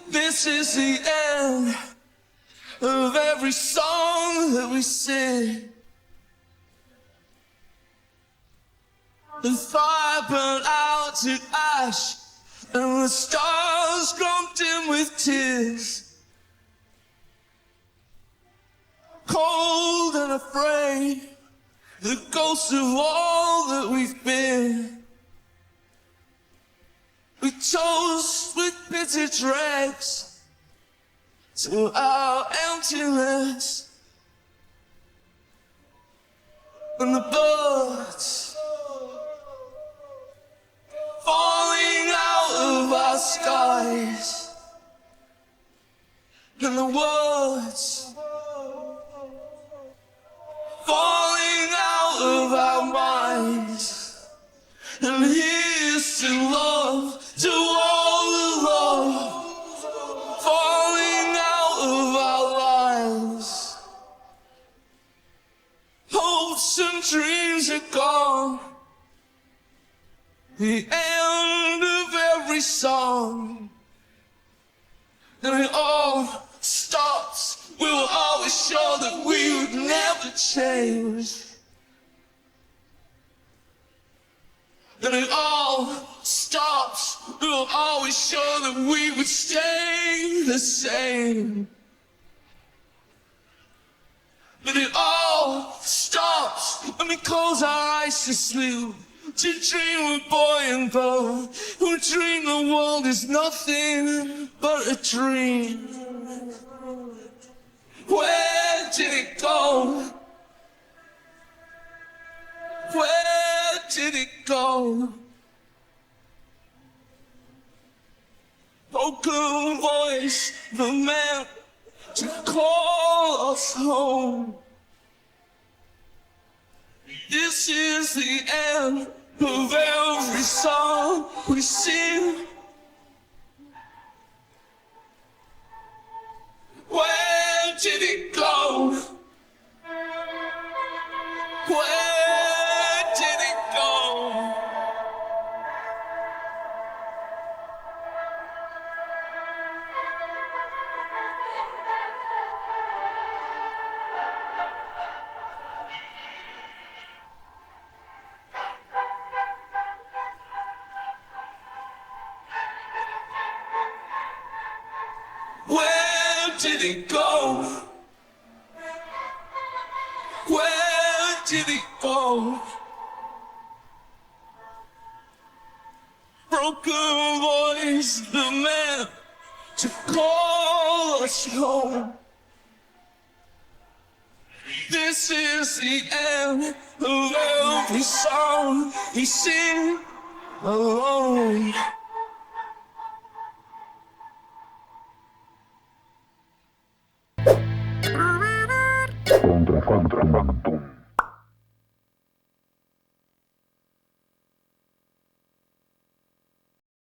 This is the end of every song that we sing. The fire burned out to ash, and the stars grown dim with tears. Cold and afraid, the ghosts of all that we've been. We toast with bitter dregs to our emptiness. And the birds falling out of our skies, and the words falling out of our minds. And here's to love, to all the love falling out of our lives. Hopes and dreams are gone, the end of every song. And it all stops. We were always sure that we would never change. And it all stops. We were always sure that we would stay the same. But it all stops when we close our eyes to sleep, to dream of boy and girl who dream the world is nothing but a dream. Where did it go? Where did it go? Broken voice, the man to call us home. This is the end of every song we sing. Where did it go? Where did it go? Where did it go? Where did it go? Broken voice, the man to call us home. This is the end of every song we sing alone. Contrafactum.